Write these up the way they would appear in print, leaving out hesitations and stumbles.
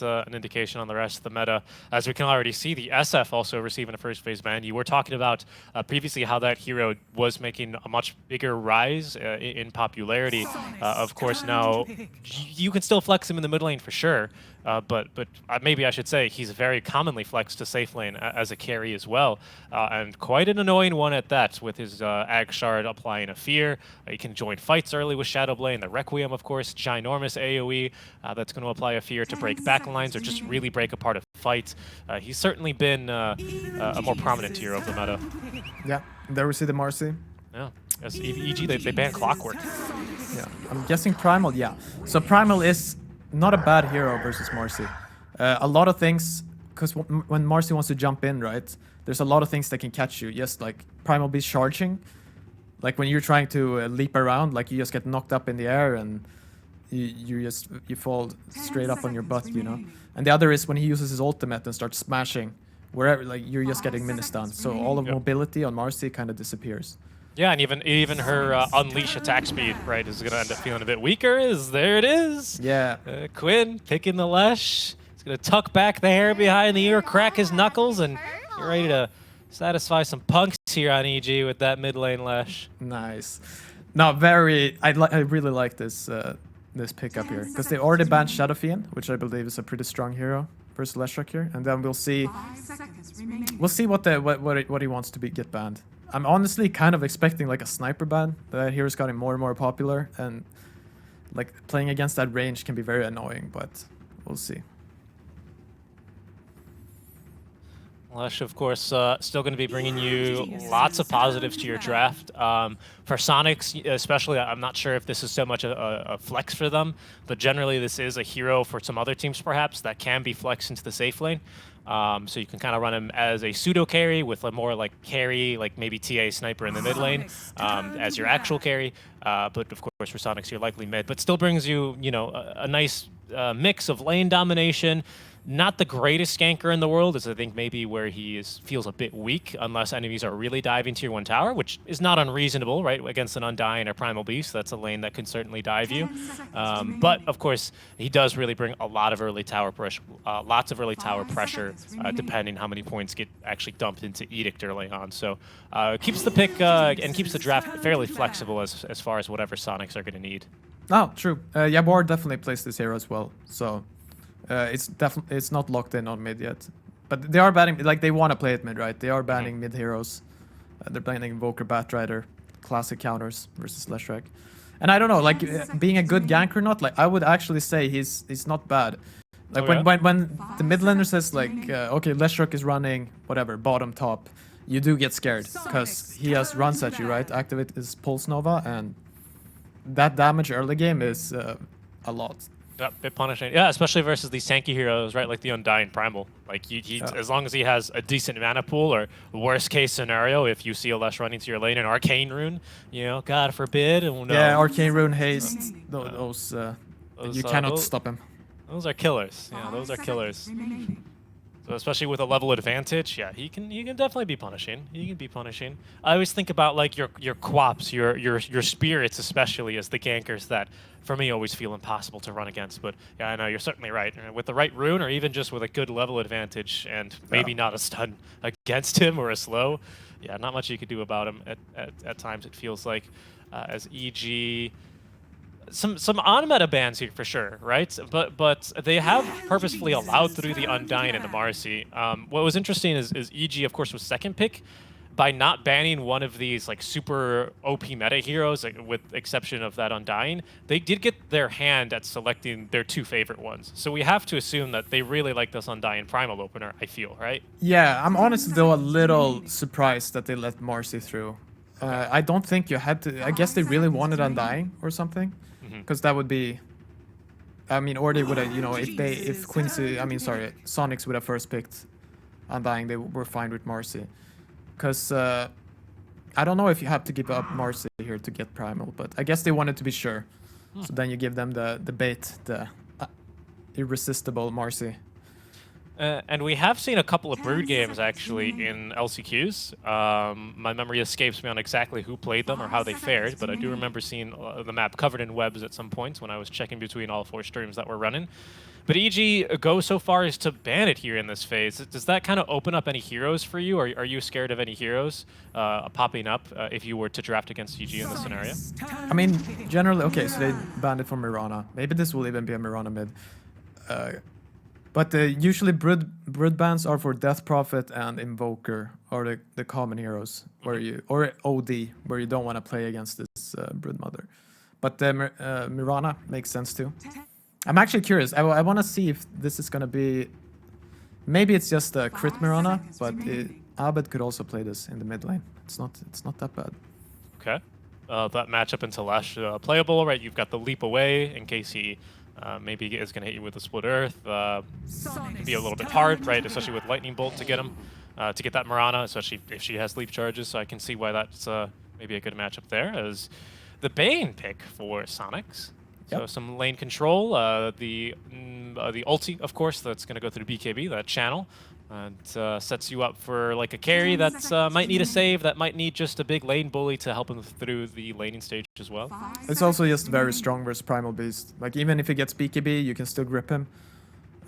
an indication on the rest of the meta. As we can already see, the SF also receiving a first phase ban. You were talking about previously how that hero was making a much bigger rise in popularity. Of course, now you can still flex him in the mid lane for sure, but maybe I should say he's very commonly flexed to safe lane as a carry as well, and quite an annoying one at that, with his Ag Shard applying a fear. He can join fights early with Shadowblade, the Requiem, of course, ginormous AoE that's going to apply a fear to break backlines or just really break apart a fight. He's certainly been a more prominent hero of the meta. Yeah, there we see the Marcy. Yeah, as EG, they banned Clockwork. Yeah, I'm guessing Primal, yeah. So Primal is not a bad hero versus Marcy. A lot of things, because when Marcy wants to jump in, right, there's a lot of things that can catch you. Yes, like Primal Beast charging. Like when you're trying to leap around, like you just get knocked up in the air and you fall straight up on your butt, you know. And the other is when he uses his ultimate and starts smashing wherever, like you're just getting mini-stunned. So all of mobility on Marcy kind of disappears. Yeah, and even her unleash attack speed, right, is going to end up feeling a bit weaker. There it is. Yeah. Quinn picking the Lesh. He's going to tuck back the hair behind the ear, crack his knuckles, and get ready to satisfy some punks here on EG with that mid lane Lesh. Nice. No, I really like this this pickup here, because they already banned Shadow Fiend, which I believe is a pretty strong hero versus Leshrac here, and then we'll see what he wants to get banned. I'm honestly kind of expecting like a sniper ban. That hero's getting more and more popular, and like playing against that range can be very annoying, but we'll see. Lesh, of course, still going to be bringing you lots of positives to your draft. For Soniqs, especially, I'm not sure if this is so much a flex for them, but generally this is a hero for some other teams, perhaps, that can be flexed into the safe lane. So you can kind of run him as a pseudo carry with a more like carry, like maybe TA sniper in the mid lane as your actual carry. But of course, for Soniqs, you're likely mid, but still brings you, you know, a nice mix of lane domination. Not the greatest ganker in the world, is I think maybe where he feels a bit weak unless enemies are really diving tier 1 tower, which is not unreasonable, right? Against an Undying or Primal Beast, that's a lane that can certainly dive you. But of course, he does really bring a lot of early tower pressure, depending how many points get actually dumped into Edict early on. So keeps the pick and keeps the draft fairly flexible as far as whatever Soniqs are going to need. Oh, true. Jabbar definitely plays this hero as well, so it's not locked in on mid yet, but they are banning, like they want to play it mid, right? They are banning mid heroes. They're banning Invoker, Batrider, classic counters versus Leshrac, and I don't know, like being a good gank or not. Like I would actually say he's not bad. Like when the mid laner says like okay, Leshrac is running whatever bottom top, you do get scared because he has runs at you, right? Activate his Pulse Nova, and that damage early game is a lot. Yeah, bit punishing. Yeah, especially versus these tanky heroes, right? Like the Undying Primal. Like as long as he has a decent mana pool, or worst case scenario, if you see a Lesh running to your lane, an Arcane Rune, you know, God forbid. Oh, no. Yeah, Arcane Rune, haste. Those you cannot stop him. Those are killers. Yeah, those are killers. So especially with a level advantage, yeah, he can definitely be punishing. He can be punishing. I always think about like your quaps, your spirits, especially as the gankers that for me always feel impossible to run against. But yeah, I know you're certainly right. With the right rune, or even just with a good level advantage and maybe not a stun against him or a slow, yeah, not much you could do about him at times. It feels like as EG. Some on-meta bans here for sure, right? But they have purposefully allowed through the Undying and the Marcy. What was interesting is EG, of course, was second pick by not banning one of these like super OP meta heroes, like, with exception of that Undying. They did get their hand at selecting their two favorite ones. So we have to assume that they really like this Undying Primal opener, I feel, right? Yeah, I'm honestly though a little surprised that they let Marcy through. I don't think you had to. I guess they really wanted Undying or something. Because that would be, I mean, or they would have, you know, if Soniqs would have first picked Undying, they were fine with Marcy. Because I don't know if you have to give up Marcy here to get Primal, but I guess they wanted to be sure. So then you give them the bait, the irresistible Marcy. And we have seen a couple of Brood games actually in LCQs. My memory escapes me on exactly who played them or how they fared, but I do remember seeing the map covered in webs at some points when I was checking between all 4 streams that were running. But EG go so far as to ban it here in this phase. Does that kind of open up any heroes for you? Are you scared of any heroes popping up if you were to draft against EG in this scenario? I mean, generally, okay, so they banned it from Mirana. Maybe this will even be a Mirana mid. But usually Brood bans are for Death Prophet and Invoker, or the common heroes, where you or OD, where you don't want to play against this Brood Mother. But Mirana makes sense too. I'm actually curious. I want to see if this is gonna be. Maybe it's just a crit Mirana, but Abed could also play this in the mid lane. It's not that bad. Okay. That matchup into Lash playable, right? You've got the leap away in case he maybe is going to hit you with a split earth. Could be a little bit hard, right? Especially with lightning bolt to get him, to get that Mirana, especially if she has leap charges. So I can see why that's maybe a good matchup there. As the Bane pick for Soniqs. So some lane control, the ulti, of course, that's going to go through BKB, that channel. And sets you up for like a carry that might need a save, that might need just a big lane bully to help him through the laning stage as well. It's also just very strong versus Primal Beast. Like even if he gets BKB, you can still grip him.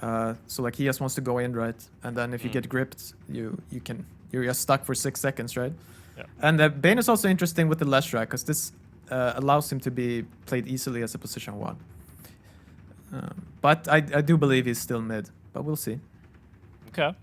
So like he just wants to go in, right? And then if you get gripped, you're just stuck for 6 seconds, right? Yeah. And Bane is also interesting with the Leshrac because this allows him to be played easily as a position 1. But I do believe he's still mid, but we'll see. Okay.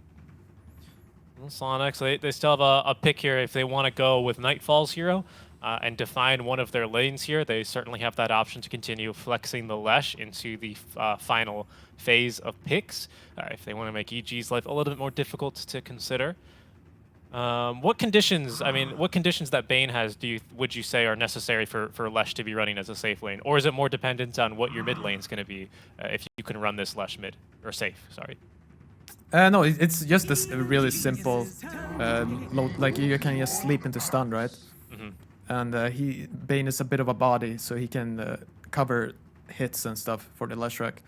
Well, Soniqs, they still have a pick here if they want to go with Nightfall's hero and define one of their lanes here. They certainly have that option to continue flexing the Lesh into the final phase of picks if they want to make EG's life a little bit more difficult to consider. What conditions that Bane has would you say are necessary for Lesh to be running as a safe lane? Or is it more dependent on what your mid lane is going to be if you can run this Lesh mid, or safe, sorry? No, it's just a really simple, like you can just sleep into stun, right? And Bane is a bit of a body, so he can cover hits and stuff for the Leshrac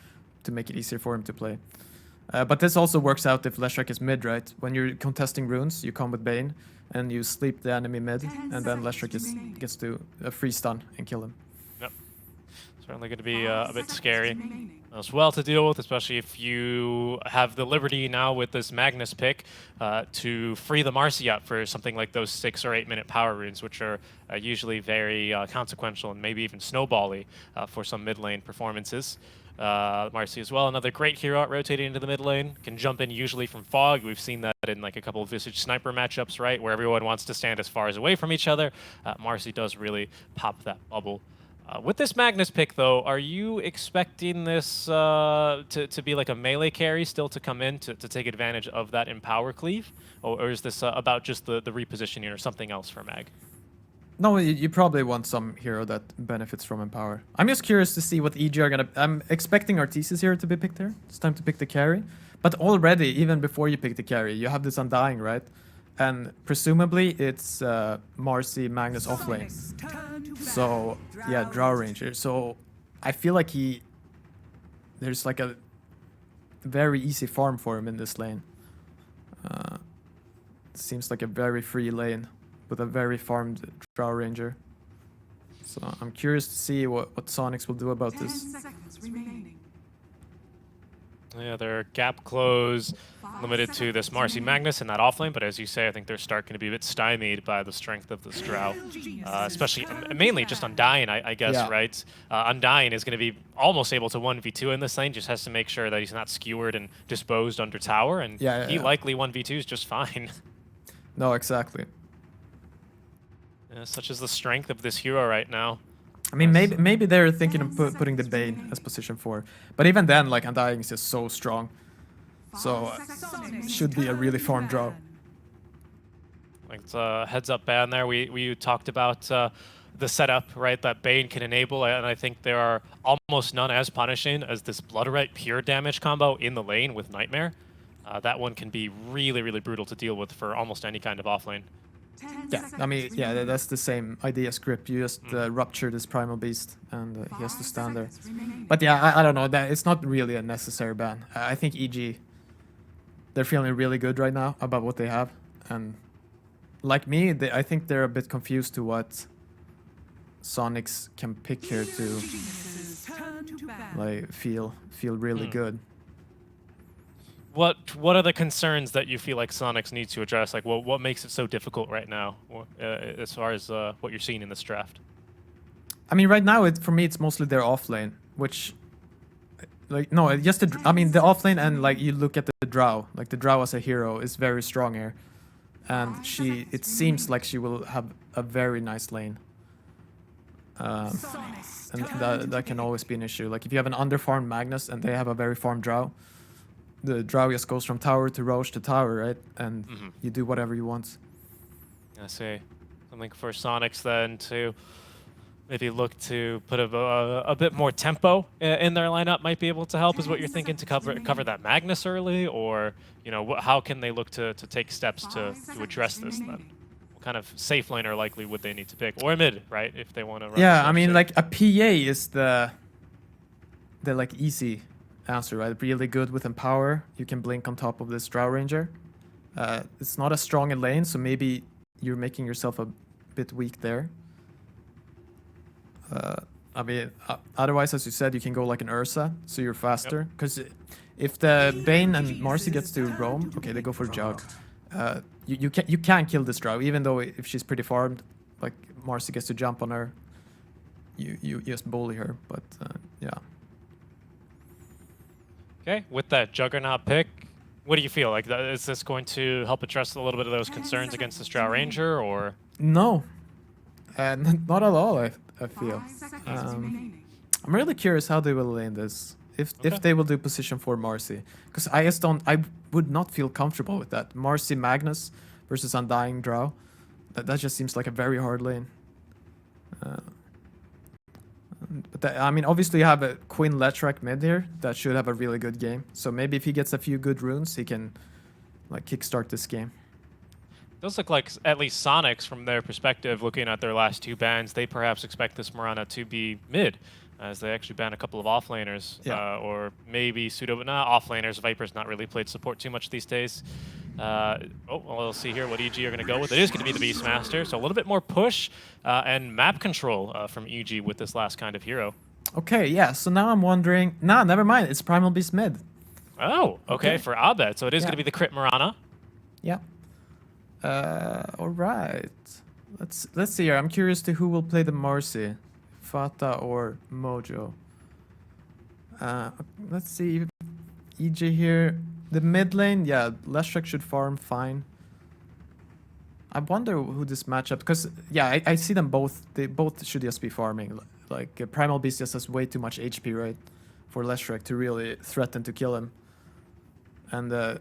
to make it easier for him to play. But this also works out if Leshrac is mid, right? When you're contesting runes, you come with Bane and you sleep the enemy mid, and then Leshrac gets to free stun and kill him. Yep. Certainly going to be a bit scary as well to deal with, especially if you have the liberty now with this Magnus pick to free the Marcy up for something like those 6 or 8 minute power runes, which are usually very consequential and maybe even snowbally for some mid lane performances. Marcy as well, another great hero out rotating into the mid lane. Can jump in usually from fog. We've seen that in like a couple of Visage sniper matchups, right, where everyone wants to stand as far as away from each other. Marcy does really pop that bubble. With this Magnus pick, though, are you expecting this to be like a melee carry still to come in to take advantage of that Empower cleave? Or is this about just the repositioning or something else for Mag? No, you probably want some hero that benefits from Empower. I'm just curious to see what EG are gonna... I'm expecting Artesis here to be picked here. It's time to pick the carry. But already, even before you pick the carry, you have this Undying, right? And presumably it's Marcy, Magnus offlane. So, yeah, Drow Ranger. So, I feel like there's like a very easy farm for him in this lane. Seems like a very free lane with a very farmed Drow Ranger. So, I'm curious to see what Soniqs will do about this. Yeah, their gap close limited to this Marcy Magnus in that offlane, but as you say, I think their start going to be a bit stymied by the strength of this Drow, especially mainly just Undying, I guess, right? Undying is going to be almost able to 1v2 in this lane, just has to make sure that he's not skewered and disposed under tower, and he likely 1v2s just fine. No, exactly. Such is the strength of this hero right now. I mean, maybe they're thinking of putting the Bane as position 4. But even then, like, Undying is just so strong. So, should be a really farm draw. Like, it's a heads-up ban there. We talked about the setup, right, that Bane can enable, and I think there are almost none as punishing as this Bloodrite pure damage combo in the lane with Nightmare. That one can be really, really brutal to deal with for almost any kind of offlane. Yeah, I mean, yeah, that's the same idea script. You just rupture this Primal Beast, and he has to stand there. But yeah, I don't know. It's not really a necessary ban. I think EG they're feeling really good right now about what they have, and like me, I think they're a bit confused to what Soniqs can pick here to like feel really good. What are the concerns that you feel like Soniqs needs to address? Like, what makes it so difficult right now, as far as what you're seeing in this draft? I mean, right now, for me, it's mostly their off lane, which, like, no, just I mean, the off lane, and like you look at the Drow, like the Drow as a hero is very strong here, and it seems like she will have a very nice lane. And that can always be an issue. Like if you have an underfarmed Magnus and they have a very farmed Drow, the Drow just goes from tower to Roche to tower, right? And you do whatever you want. I see. Something for Soniqs then to maybe look to put a bit more tempo in their lineup might be able to help, is what you're thinking, to cover that Magnus early, or how can they look to take steps to address this then? What kind of safe laner likely would they need to pick, or mid, right, if they want to run? Yeah, I mean, like a PA is the like easy answer, right? Really good with Empower. You can blink on top of this Drow Ranger. It's not as strong a lane, so maybe you're making yourself a bit weak there. I mean, otherwise, as you said, you can go like an Ursa, so you're faster. Because if the Bane and Marcy gets to roam, okay, they go for Jug. You can kill this Drow, even though if she's pretty farmed, like Marcy gets to jump on her, you just bully her. But yeah. Okay, with that Juggernaut pick, what do you feel like? Is this going to help address a little bit of those concerns against this Drow Ranger, or? No, not at all. I feel. I'm really curious how they will lane this. If they will do position for Marcy, because I would not feel comfortable with that. Marcy Magnus versus Undying Drow. That just seems like a very hard lane. But I mean, obviously you have a Quinn Lechrak mid here that should have a really good game. So maybe if he gets a few good runes, he can like kickstart this game. Does look like, at least Soniqs, from their perspective, looking at their last two bans, they perhaps expect this Mirana to be mid, as they actually ban a couple of offlaners, or maybe pseudo, but not offlaners. Viper's not really played support too much these days. Well, we'll see here what EG are going to go with. It is going to be the Beastmaster, so a little bit more push and map control from EG with this last kind of hero. Okay, yeah, so now I'm wondering... Nah, never mind, it's Primal Beast mid. Oh, okay, for Abed. So it is going to be the crit Mirana. Yeah. All right. Let's see here. I'm curious to who will play the Marcy, Fata or Mojo. Let's see. EJ here. The mid lane, yeah, Leshrac should farm fine. I wonder who this matchup, because yeah, I see them both. They both should just be farming. Like Primal Beast just has way too much HP, right, for Leshrac to really threaten to kill him. And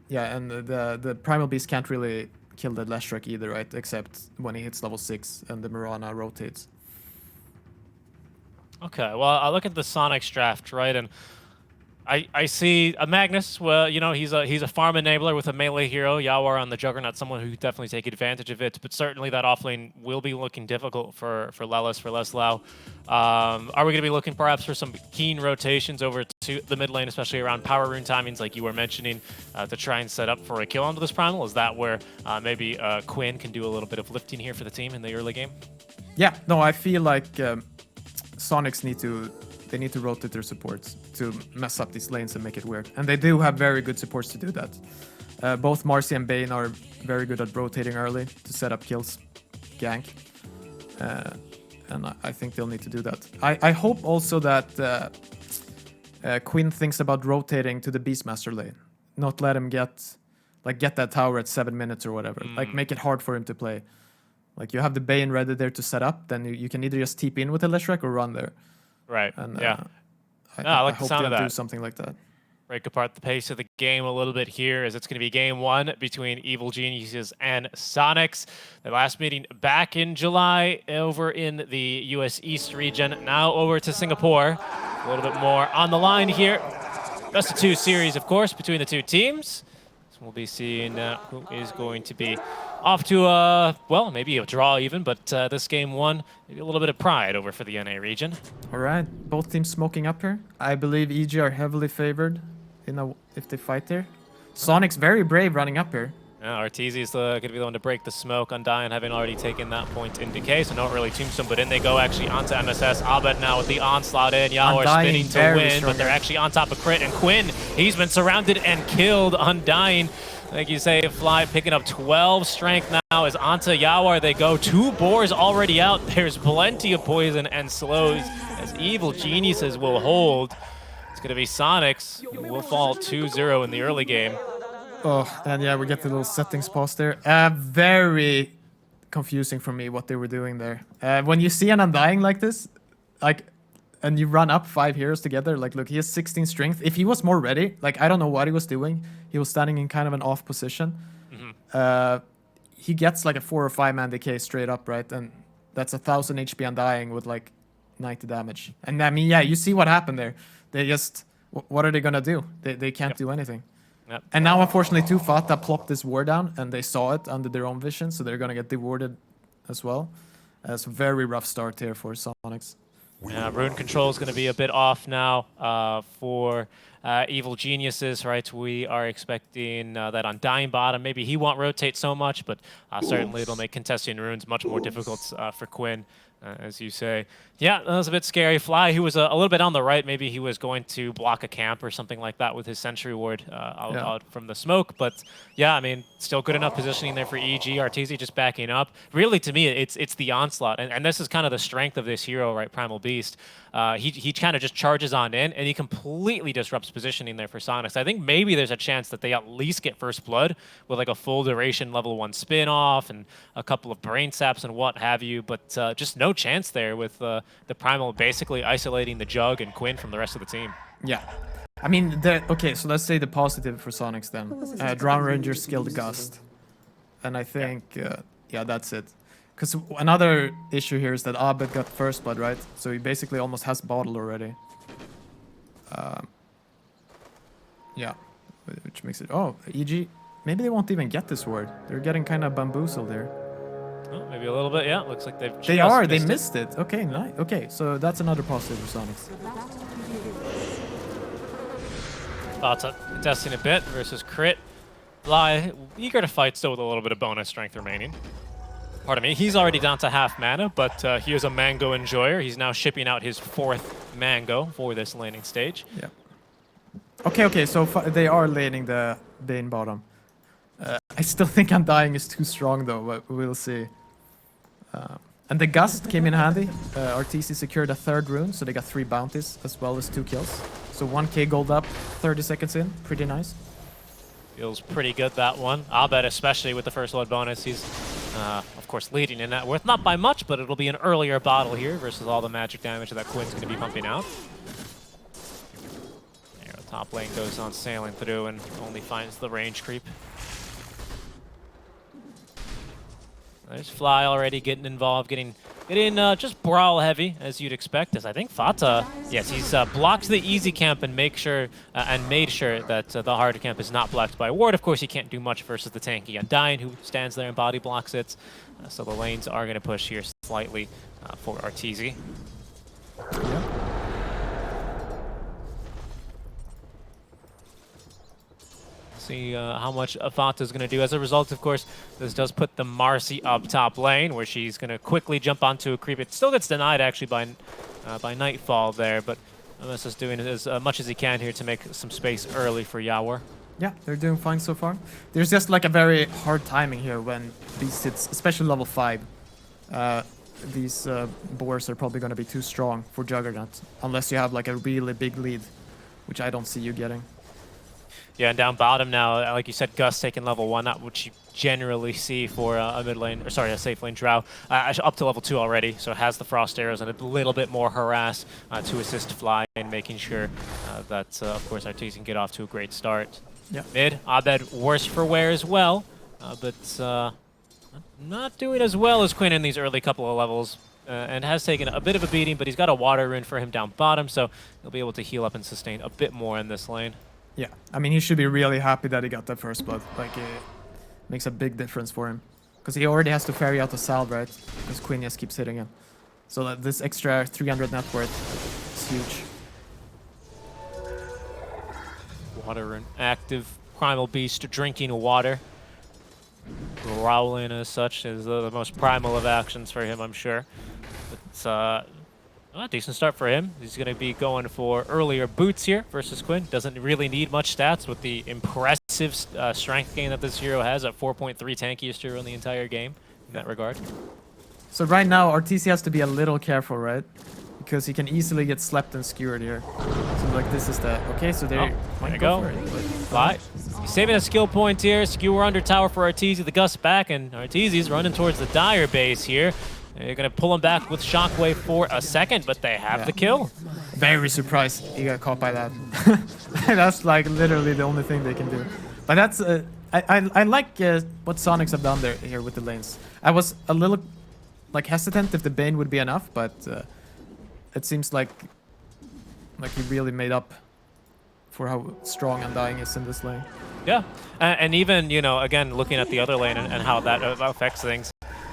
yeah, and the Primal Beast can't really kill the Leshrac either, right? Except when he hits level 6 and the Mirana rotates. Okay, well, I look at the Soniqs draft, right, and I see a Magnus. Well, he's a farm enabler with a melee hero. Yawar on the Juggernaut, someone who could definitely take advantage of it. But certainly that offlane will be looking difficult for Lelis, for Leslau. Are we going to be looking perhaps for some keen rotations over to the mid lane, especially around power rune timings, like you were mentioning, to try and set up for a kill onto this Primal? Is that where maybe Quinn can do a little bit of lifting here for the team in the early game? Yeah, no, I feel like Soniqs need to rotate their supports to mess up these lanes and make it weird. And they do have very good supports to do that. Both Marcy and Bane are very good at rotating early to set up kills, gank. And I think they'll need to do that. I hope also that Quinn thinks about rotating to the Beastmaster lane. Not let him get that tower at 7 minutes or whatever. Like, make it hard for him to play. Like, you have the Bane ready there to set up, then you can either just TP in with the Leshrac or run there. Right. And, yeah. I like hope the sound they'll of that. do something like that. Break apart the pace of the game a little bit here, as it's going to be game one between Evil Geniuses and Soniqs. Their last meeting back in July over in the US East region. Now over to Singapore. A little bit more on the line here. Best of 2 series, of course, between the two teams. So we'll be seeing who is going to be off to well, maybe a draw even, but this game one, maybe a little bit of pride over for the NA region. All right, both teams smoking up here. I believe EG are heavily favored. if they fight there. Soniqs very brave running up here. Yeah, Arteezy is going to be the one to break the smoke. Undying having already taken that point in decay, so not really tombstone, but in they go actually onto MSS. Abed now with the onslaught in. Yao are spinning to win, but they're actually on top of Crit. And Quinn, he's been surrounded and killed. Undying, like you say, Fly picking up 12 strength now as onto Yawar they go. 2 boars already out. There's plenty of poison and slows as Evil Geniuses will hold. It's going to be Soniqs who will fall 2-0 in the early game. Oh, and yeah, we get the little settings pause there. Very confusing for me what they were doing there. When you see an Undying like this, like, and you run up 5 heroes together, like, look, he has 16 strength. If he was more ready, like, I don't know what he was doing. He was standing in kind of an off position. He gets like a 4 or 5 man decay straight up, right? And that's 1,000 HP Undying with like 90 damage. And I mean, yeah, you see what happened there. They just, what are they gonna do? They can't do anything. Yep. And now, unfortunately, too, Fata plopped this ward down, and they saw it under their own vision, so they're going to get dewarded as well. So very rough start here for Soniqs. Yeah, rune control is going to be a bit off now for Evil Geniuses, right? We are expecting that Undying bottom. Maybe he won't rotate so much, but certainly it'll make contesting runes much more difficult for Quinn. As you say. Yeah, that was a bit scary. Fly, who was a little bit on the right, maybe he was going to block a camp or something like that with his sentry ward out from the smoke. But yeah, I mean, still good enough positioning there for EG. Arteezy just backing up. Really, to me, it's the onslaught. And this is kind of the strength of this hero, right, Primal Beast. He kind of just charges on in, and he completely disrupts positioning there for Soniqs. I think maybe there's a chance that they at least get first blood with like a full duration level 1 spin-off and a couple of brain saps and what have you, but just no chance there with the Primal basically isolating the Jug and Quinn from the rest of the team. Yeah. I mean, okay, so let's say the positive for Soniqs then. Drown Ranger skilled Gust. And I think, yeah, that's it. Because another issue here is that Abed got first blood, right? So he basically almost has bottle already. Yeah, which makes it... Oh, EG, maybe they won't even get this word. They're getting kind of bamboozled there. Oh, maybe a little bit, yeah. Looks like they've They missed it. Okay, nice. Okay, so that's another positive for Soniqs. Fata contesting a bit versus Crit. Fly, eager to fight still with a little bit of bonus strength remaining. Pardon me, he's already down to half mana, but he is a mango enjoyer. He's now shipping out his 4th mango for this laning stage. Yeah. Okay, so they are laning the Bane bottom. I still think Undying is too strong though, but we'll see. And the Gust came in handy. Arteezy secured a 3rd rune, so they got 3 bounties as well as 2 kills. So 1k gold up, 30 seconds in, pretty nice. Feels pretty good, that one. Abed, especially with the first blood bonus, he's, of course, leading in net worth. Not by much, but it'll be an earlier bottle here versus all the magic damage that Quinn's going to be pumping out. There, the top lane goes on sailing through and only finds the range creep. There's Fly already getting involved, getting just brawl heavy as you'd expect. As I think Fata, yes, he's blocked the easy camp and made sure that the hard camp is not blocked by ward. Of course, he can't do much versus the tanky Undying, who stands there and body blocks it. So the lanes are going to push here slightly for Arteezy. Yeah. See how much Fata is going to do. As a result, of course, this does put the Marcy up top lane, where she's going to quickly jump onto a creep. It still gets denied, actually, by Nightfall there, but MS is doing as much as he can here to make some space early for Yawar. Yeah, they're doing fine so far. There's just like a very hard timing here when Beast hits, especially level 5. These boars are probably going to be too strong for Juggernaut, unless you have like a really big lead, which I don't see you getting. Yeah, and down bottom now, like you said, Gus taking level 1, not what you generally see for a mid lane, or sorry, a safe lane Drow. Up to level 2 already, so it has the Frost Arrows and a little bit more harass to assist Fly and making sure that, of course, Arteezy can get off to a great start. Yeah. Mid, Abed worse for wear as well, but not doing as well as Quinn in these early couple of levels. And has taken a bit of a beating, but he's got a water rune for him down bottom, so he'll be able to heal up and sustain a bit more in this lane. Yeah, I mean, he should be really happy that he got that first blood. Like, it makes a big difference for him. Because he already has to ferry out the Salve, right? Because Quinn just keeps hitting him. So that this extra 300 net worth is huge. Water Rune. Active Primal Beast drinking water. Growling as such is the most primal of actions for him, I'm sure. It's a decent start for him. He's going to be going for earlier boots here versus Quinn. Doesn't really need much stats with the impressive strength gain that this hero has at 4.3 tankiest hero in the entire game in that regard. So right now, RTC has to be a little careful, right? Because he can easily get slept and skewered here. So like this is the... Okay, so there you go. Fly. He's saving a skill point here. Skewer under tower for Arteezy. The gust back, and Arteezy's running towards the Dire base here. They're going to pull him back with Shockwave for a second, but they have the kill. Very surprised he got caught by that. That's like literally the only thing they can do. But that's... I like what Soniqs have done there here with the lanes. I was a little like hesitant if the Bane would be enough, but it seems like he really made up for how strong Undying is in this lane. Yeah, and even, you know, again, looking at the other lane and how that affects things,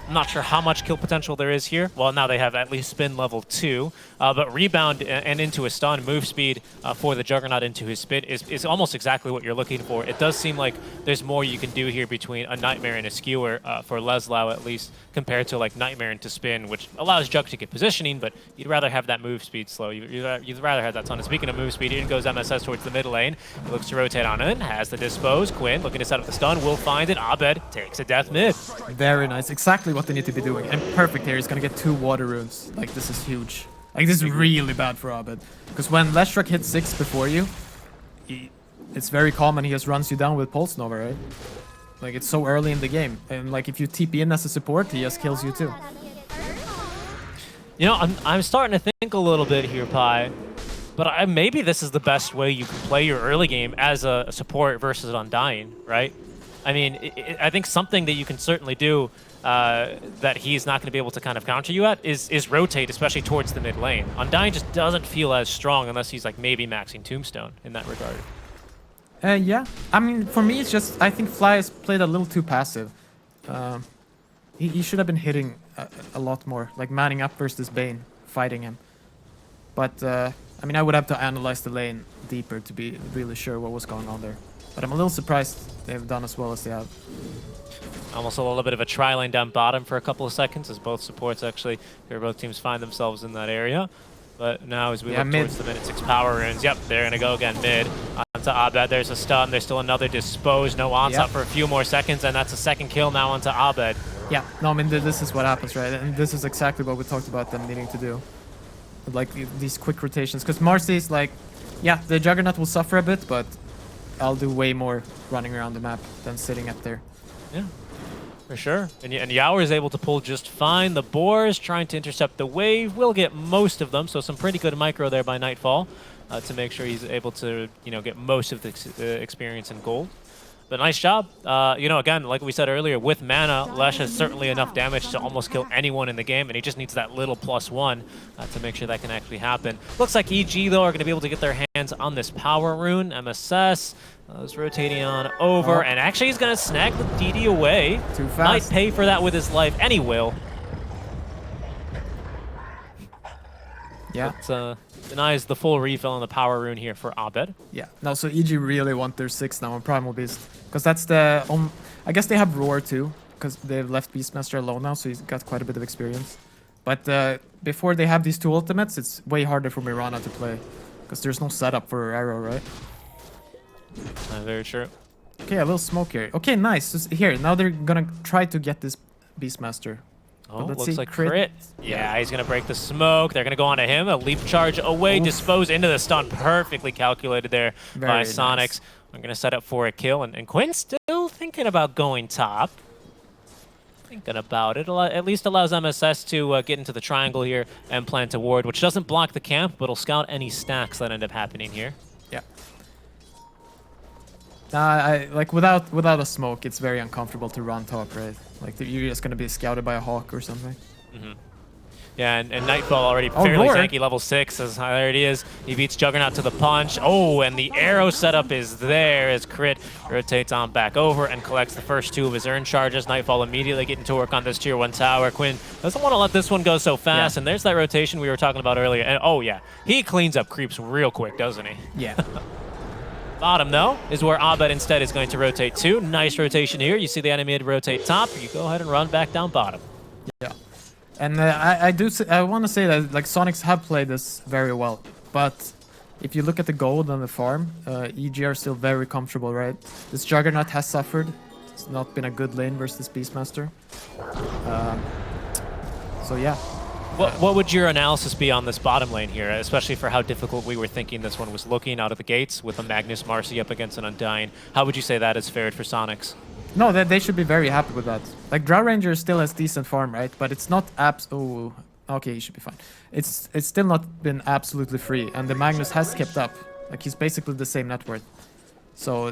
I'm not sure how much kill potential there is here. Well, now they have at least spin level 2, but rebound and into a stun, move speed for the Juggernaut into his spin is almost exactly what you're looking for. It does seem like there's more you can do here between a Nightmare and a Skewer for Leslau at least, compared to like Nightmare into spin, which allows Jug to get positioning, but you'd rather have that move speed slow. You'd rather have that ton. And speaking of move speed, in goes MSS towards the mid lane. He looks to rotate on in, has the dispose. Quinn looking to set up the stun, will find it. Abed takes a death mid. Very nice. Exactly what they need to be doing. And perfect here. He's going to get 2 water runes. Like, this is huge. Like, this is really bad for Abed. Because when Leshrac hits 6 before you, it's very common he just runs you down with Pulse Nova, right? Like, it's so early in the game. And, like, if you TP in as a support, he just kills you too. You know, I'm starting to think a little bit here, Pi. But maybe this is the best way you can play your early game as a support versus Undying, right? I mean, I think something that you can certainly do that he's not going to be able to kind of counter you at is rotate, especially towards the mid lane. Undying just doesn't feel as strong unless he's like maybe maxing Tombstone in that regard. Yeah. I mean, for me, it's just, I think Fly has played a little too passive. He should have been hitting a lot more, like manning up versus Bane, fighting him. But, I mean, I would have to analyze the lane deeper to be really sure what was going on there. But I'm a little surprised they've done as well as they have. Almost a little bit of a tri-lane down bottom for a couple of seconds as both supports actually, here both teams find themselves in that area. But now as we look towards the minute 6 power runes, yep, they're going to go again mid. Onto Abed, there's a stun, there's still another dispose, no onslaught for a few more seconds, and that's a second kill now onto Abed. Yeah, no, I mean, this is what happens, right? And this is exactly what we talked about them needing to do. Like, these quick rotations. Because Marcy's like, yeah, the Juggernaut will suffer a bit, but I'll do way more running around the map than sitting up there. Yeah, for sure. And Yaour is able to pull just fine. The Boars trying to intercept the wave will get most of them, so some pretty good micro there by Nightfall to make sure he's able to, you know, get most of the experience in gold. But nice job. You know, again, like we said earlier, with mana, Lesh has certainly enough damage to almost kill anyone in the game, and he just needs that little +1 to make sure that can actually happen. Looks like EG, though, are going to be able to get their hands on this power rune. MSS is rotating on over, and actually he's going to snag the DD away. Too fast. Might pay for that with his life, and he will. Yeah. But, denies the full refill on the power rune here for Abed. Yeah. No, so EG really want their 6 now on Primal Beast. Because that's the... I guess they have Roar too. Because they've left Beastmaster alone now, so he's got quite a bit of experience. But before they have these 2 ultimates, it's way harder for Mirana to play. Because there's no setup for Arrow, right? Very true. Okay, a little smoke here. Okay, nice. So here, now they're gonna try to get this Beastmaster. Oh, looks like crit. Yeah, he's going to break the smoke. They're going to go onto him. A leap charge away, dispose into the stun. Perfectly calculated there by Soniqs. Nice. I'm going to set up for a kill. And Quinn still thinking about going top. Thinking about it. At least allows MSS to get into the triangle here and plant a ward, which doesn't block the camp, but will scout any stacks that end up happening here. Yeah. Like without a smoke, it's very uncomfortable to run top, right? Like you're just gonna be scouted by a hawk or something. Yeah, and Nightfall already fairly tanky, level 6. As there it is. He beats Juggernaut to the punch. Oh, and the arrow setup is there as Crit rotates on back over and collects the first 2 of his earn charges. Nightfall immediately getting to work on this tier 1 tower. Quinn doesn't want to let this one go so fast, and there's that rotation we were talking about earlier. And oh yeah, he cleans up creeps real quick, doesn't he? Yeah. Bottom, though, is where Abed instead is going to rotate to. Nice rotation here. You see the enemy rotate top. You go ahead and run back down bottom. Yeah. And I want to say that like Soniqs have played this very well, but if you look at the gold and the farm, EG are still very comfortable, right? This Juggernaut has suffered. It's not been a good lane versus Beastmaster. So yeah. What would your analysis be on this bottom lane here, especially for how difficult we were thinking this one was looking out of the gates with a Magnus Marcy up against an Undying? How would you say that has fared for Soniqs? No, they should be very happy with that. Like Drow Ranger still has decent farm, right? But it's not oh, okay, he should be fine. It's still not been absolutely free, and the Magnus has kept up. Like he's basically the same net worth. So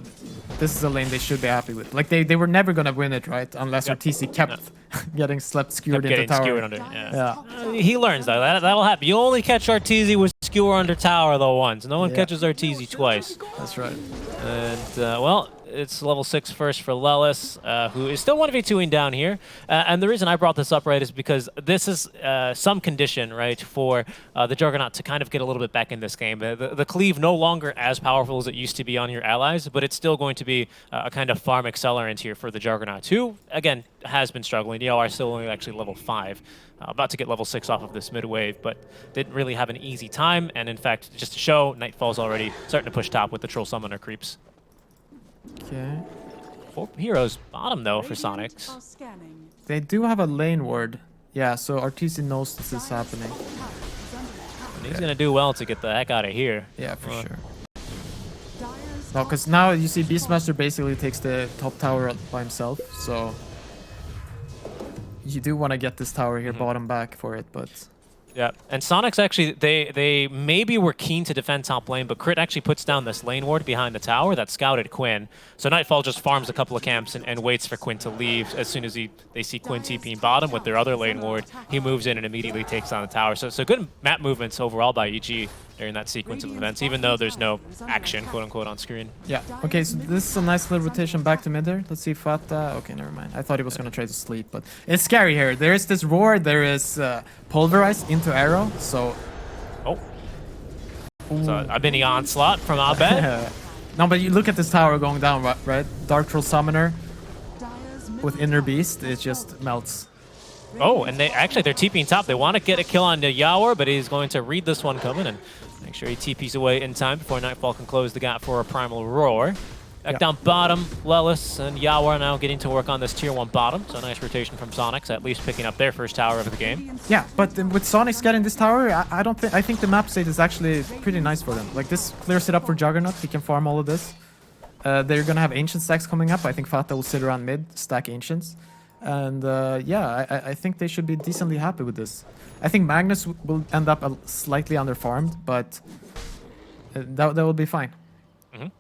this is a lane they should be happy with. Like they were never gonna win it, right? Unless our TC kept getting skewered into tower. Skewered under, yeah. He learns though. That'll happen. You only catch Arteezy with skewer under tower though once. No one catches Arteezy twice. That's right. And well, it's level 6 first for Lelis, who is still 1v2ing down here. And the reason I brought this up, right, is because this is some condition, right, for the Juggernaut to kind of get a little bit back in this game. The cleave no longer as powerful as it used to be on your allies, but it's still going to be a kind of farm accelerant here for the Juggernaut, who, again, has been struggling. You know, are still only actually level 5. About to get level 6 off of this mid wave, but didn't really have an easy time. And in fact, just to show, Nightfall's already starting to push top with the Troll Summoner creeps. Okay. 4 heroes bottom, though, for Soniqs. They do have a lane ward. Yeah, so Arteezy knows this is happening. And he's going to do well to get the heck out of here. Yeah, for sure. No, because now you see Beastmaster basically takes the top tower by himself, so you do want to get this tower here bottom back for it, but yeah, and Soniqs actually, they maybe were keen to defend top lane, but Crit actually puts down this lane ward behind the tower that scouted Quinn. So Nightfall just farms a couple of camps and waits for Quinn to leave. As soon as they see Quinn TPing bottom with their other lane ward, he moves in and immediately takes on the tower. So good map movements overall by EG during that sequence of events, even though there's no action, quote-unquote, on screen. Yeah. Okay, so this is a nice little rotation back to mid there. Let's see Fata. Okay, never mind. I thought he was going to try to sleep, but it's scary here. There is this roar. There is Pulverize into arrow, so... Oh. So a mini onslaught from Abed. No, but you look at this tower going down, right? Dark Troll Summoner with Inner Beast, it just melts. Oh, and they're TPing top. They want to get a kill on the Yawar, but he's going to read this one coming and make sure he TPs away in time before Nightfall can close the gap for a Primal Roar. Back down bottom, Lelis and Yawar now getting to work on this tier 1 bottom. So nice rotation from Soniqs, at least picking up their first tower of the game. Yeah, but with Soniqs getting this tower, I think the map state is actually pretty nice for them. Like this clears it up for Juggernaut. He can farm all of this. They're gonna have Ancient stacks coming up. I think Fata will sit around mid, stack Ancients. And yeah, I think they should be decently happy with this. I think Magnus will end up slightly underfarmed, but that will be fine.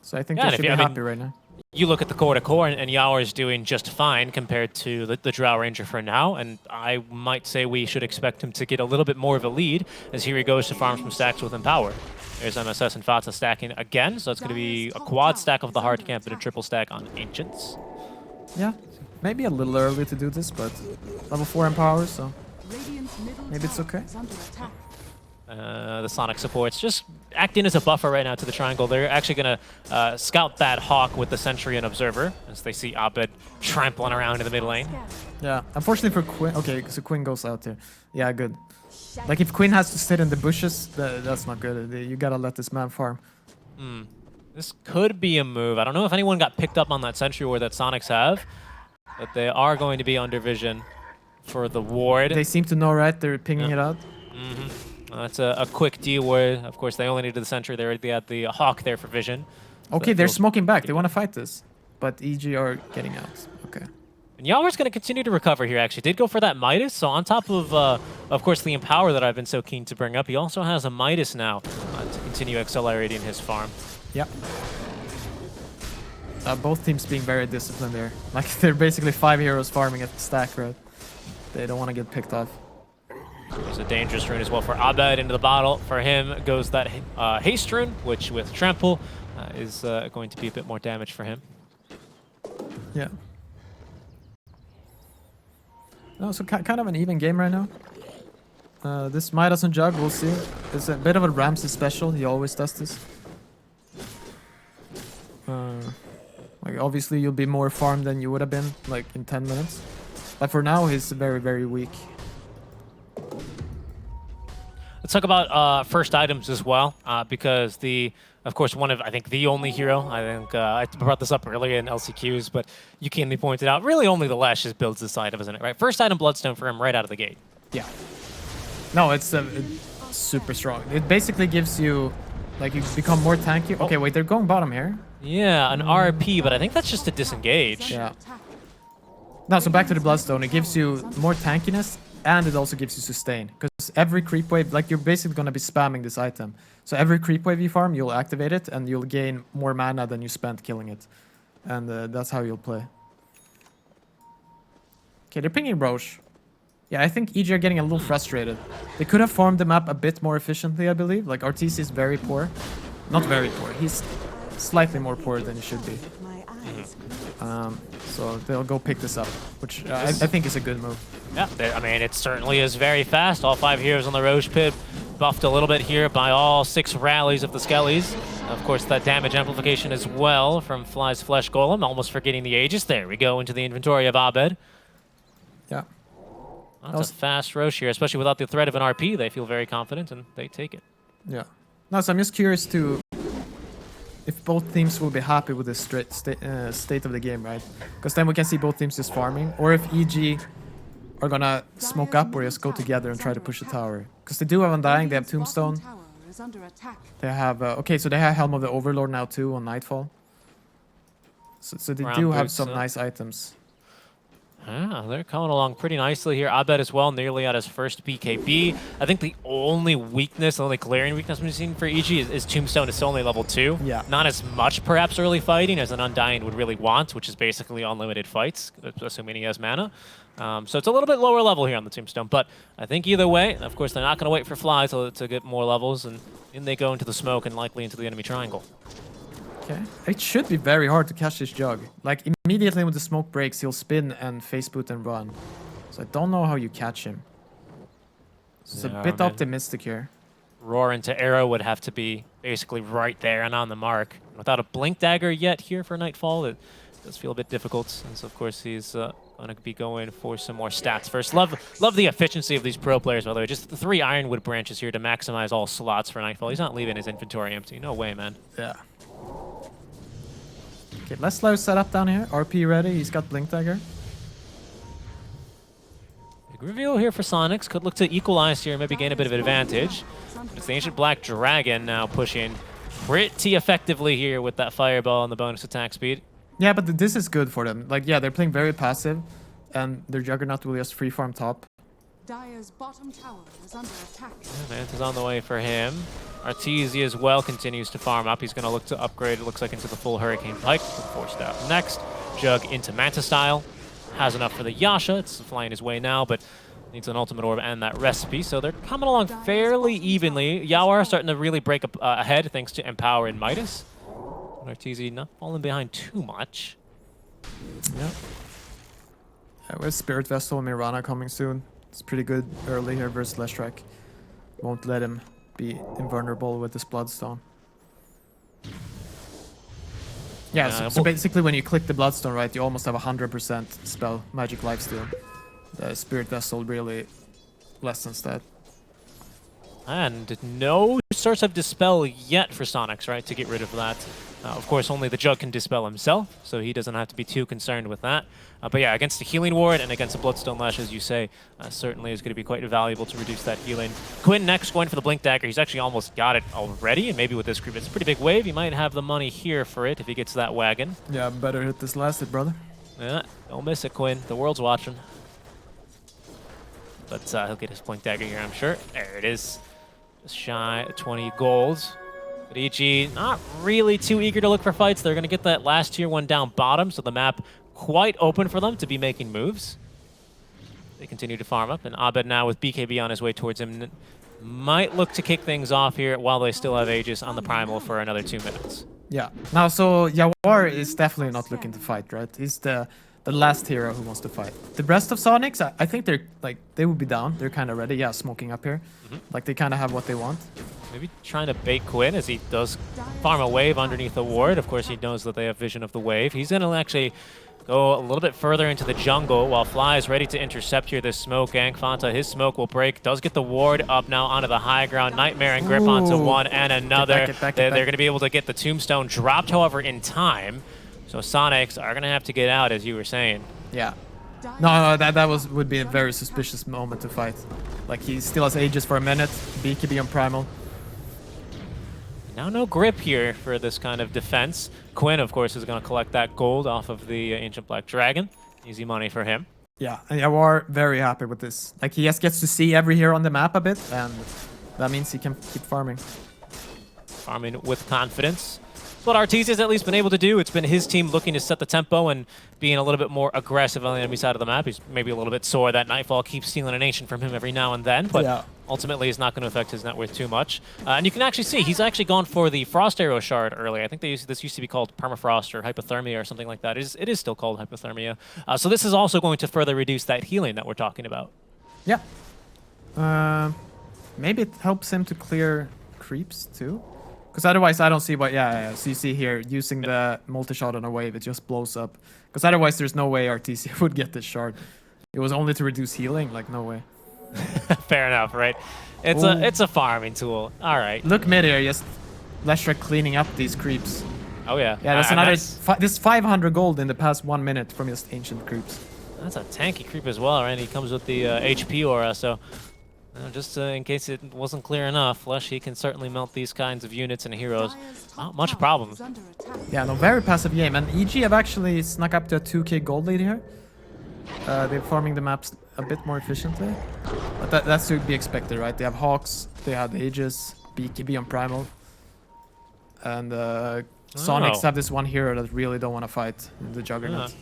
So I think they should be happy right now. You look at the core to core, and Yawar is doing just fine compared to the Drow Ranger for now, and I might say we should expect him to get a little bit more of a lead as here he goes to farm some stacks with Empower. There's MSS and Fata stacking again, so it's going to be a quad stack of the hard camp and a triple stack on Ancients. Yeah, maybe a little early to do this, but level 4 Empower, so maybe it's okay. The Sonic supports just acting as a buffer right now to the triangle. They're actually going to scout that Hawk with the Sentry and Observer as they see Abed trampling around in the mid lane. Yeah, unfortunately for Quinn. Okay, so Quinn goes out there. Yeah, good. Like if Quinn has to sit in the bushes, that's not good. You gotta let this man farm. This could be a move. I don't know if anyone got picked up on that Sentry Ward that Soniqs have, but they are going to be under vision for the ward. They seem to know, right? They're pinging it out. That's a quick deal where, of course, they only needed the Sentry. They already had the Hawk there for vision. Okay, they're smoking back. They want to fight this. But EG are getting out. Okay. And Yawar's going to continue to recover here, actually. Did go for that Midas, so on top of course, the Empower that I've been so keen to bring up, he also has a Midas now to continue accelerating his farm. Yep. Both teams being very disciplined there. Like, they're basically 5 heroes farming at the stack, right? They don't want to get picked off. There's a dangerous rune as well for Abed into the bottle. For him goes that haste rune, which with Trample is going to be a bit more damage for him. Yeah. No, so kind of an even game right now. This Midas and Jug, we'll see. It's a bit of a Ramses special. He always does this. Like obviously you'll be more farmed than you would have been like in 10 minutes. But for now he's very, very weak. Let's talk about first items as well, because of course, one of, I think, the only hero, I think, I brought this up earlier in LCQs, but you keenly pointed out, really only the Lash just builds this item, isn't it, right? First item, Bloodstone for him right out of the gate. Yeah. No, it's super strong. It basically gives you, like, you become more tanky. Okay, wait, they're going bottom here. Yeah, an RP, but I think that's just a disengage. Yeah. Now, so back to the Bloodstone. It gives you more tankiness, and it also gives you sustain. Because every creep wave, like, you're basically going to be spamming this item. So every creep wave you farm, you'll activate it, and you'll gain more mana than you spent killing it. And that's how you'll play. Okay, they're pinging Roche. Yeah, I think EG are getting a little frustrated. They could have farmed the map a bit more efficiently, I believe. Like, Arteezy is very poor. Not very poor. He's slightly more poor than he should be. So they'll go pick this up, which I think is a good move. Yeah, I mean, it certainly is very fast. All 5 heroes on the Roche pit, buffed a little bit here by all 6 rallies of the Skellies. Of course, that damage amplification as well from Fly's Flesh Golem, almost forgetting the Aegis. There we go into the inventory of Abed. Yeah. That's a fast Roche here, especially without the threat of an RP. They feel very confident, and they take it. Yeah. No, so I'm just curious to if both teams will be happy with the state of the game, right? Because then we can see both teams just farming, or if EG are gonna smoke up or just go together and try to push the tower. Because they do have Undying, they have Tombstone. They have, okay, so they have Helm of the Overlord now too on Nightfall. So they do have some nice items. Yeah, they're coming along pretty nicely here. Abed as well, nearly at his first BKB. I think the only weakness, the only glaring weakness we've seen for EG is Tombstone is only level 2. Yeah. Not as much, perhaps, early fighting as an Undying would really want, which is basically unlimited fights, assuming he has mana. So it's a little bit lower level here on the Tombstone, but I think either way, of course, they're not going to wait for Fly to get more levels, and in they go into the smoke and likely into the enemy triangle. Okay. It should be very hard to catch this Jug. Like, immediately when the smoke breaks, he'll spin and face boot and run. So I don't know how you catch him. It's a bit optimistic here. Roar into arrow would have to be basically right there and on the mark. Without a blink dagger yet here for Nightfall, it does feel a bit difficult. And so, of course, he's going to be going for some more stats first. Love the efficiency of these pro players, by the way. Just the 3 Ironwood branches here to maximize all slots for Nightfall. He's not leaving his inventory empty. No way, man. Yeah. Okay, let's slow set up down here. RP ready. He's got Blink Dagger. Big reveal here for Soniqs. Could look to equalize here, maybe gain a bit of advantage. It's the Ancient Black Dragon now pushing pretty effectively here with that Fireball and the bonus attack speed. Yeah, but this is good for them. Like, yeah, they're playing very passive, and their Juggernaut will just free farm top. Dire's bottom tower is under attack. Yeah, Manta's on the way for him. Arteezy as well continues to farm up. He's going to look to upgrade, it looks like, into the full Hurricane Pike. Forced out next. Jug into Manta style. Has enough for the Yasha. It's flying his way now, but needs an Ultimate Orb and that recipe. So they're coming along fairly evenly. Yawar starting to really break up ahead thanks to Empower and Midas. Arteezy not falling behind too much. Yeah. With Spirit Vessel and Mirana coming soon. It's pretty good early here versus Leshrac. Won't let him be invulnerable with this Bloodstone. Yeah, so basically when you click the Bloodstone, right, you almost have 100% spell magic lifesteal. The Spirit Vessel really lessens that. And no source of Dispel yet for Soniqs, right, to get rid of that. Of course, only the Jug can dispel himself, so he doesn't have to be too concerned with that. But yeah, against the Healing Ward and against the Bloodstone Lash, as you say, certainly is going to be quite valuable to reduce that healing. Quinn next going for the Blink Dagger. He's actually almost got it already, and maybe with this creep, it's a pretty big wave. He might have the money here for it if he gets that wagon. Yeah, better hit this last hit, brother. Yeah, don't miss it, Quinn. The world's watching. But he'll get his Blink Dagger here, I'm sure. There it is. Just shy of 20 golds. But EG not really too eager to look for fights. They're going to get that last tier 1 down bottom, so the map quite open for them to be making moves. They continue to farm up, and Abed now with BKB on his way towards him might look to kick things off here while they still have Aegis on the Primal for another 2 minutes. Yeah. Now, so Yawar is definitely not looking to fight, right? He's the the last hero who wants to fight. The rest of Soniqs, I think they're like they would be down. They're kind of ready. Yeah, smoking up here. Like they kind of have what they want. Maybe trying to bait Quinn as he does farm a wave underneath the ward. Of course, he knows that they have vision of the wave. He's going to actually go a little bit further into the jungle while Fly is ready to intercept here this smoke. Fanta, his smoke will break. Does get the ward up now onto the high ground. Nightmare and Grip onto one and another. Get back. They're going to be able to get the tombstone dropped, however, in time. So Soniqs are going to have to get out, as you were saying. Yeah. No, that would be a very suspicious moment to fight. Like he still has Aegis for a minute. BKB on Primal. Now no grip here for this kind of defense. Quinn, of course, is going to collect that gold off of the Ancient Black Dragon. Easy money for him. Yeah, and we're very happy with this. Like he just gets to see every hero on the map a bit, and that means he can keep farming. Farming with confidence. What Arteezy has at least been able to do. It's been his team looking to set the tempo and being a little bit more aggressive on the enemy side of the map. He's maybe a little bit sore that Nightfall keeps stealing an Ancient from him every now and then, but ultimately it's not going to affect his net worth too much. And you can actually see he's actually gone for the Frost Arrow Shard earlier. I think this used to be called Permafrost or Hypothermia or something like that. It is still called Hypothermia. So this is also going to further reduce that healing that we're talking about. Yeah. Maybe it helps him to clear creeps too. Because otherwise, I don't see what. Yeah. So you see here, using the multi-shot on a wave, it just blows up. Because otherwise, there's no way RTC would get this shard. It was only to reduce healing. Like no way. Fair enough, right? It's a farming tool. All right. Look mid here, just Leshrac cleaning up these creeps. Oh yeah. Yeah, that's another. This 500 gold in the past 1 minute from just ancient creeps. That's a tanky creep as well, right? He comes with the HP aura, so. Just in case it wasn't clear enough, Lesh, he can certainly melt these kinds of units and heroes. Not much problem. Yeah, no, very passive game. And EG have actually snuck up to a 2k gold lead here. They're farming the maps a bit more efficiently. But that's to be expected, right? They have Hawks, they have Aegis, BKB on Primal. And Soniqs have this one hero that really don't want to fight in the Juggernaut.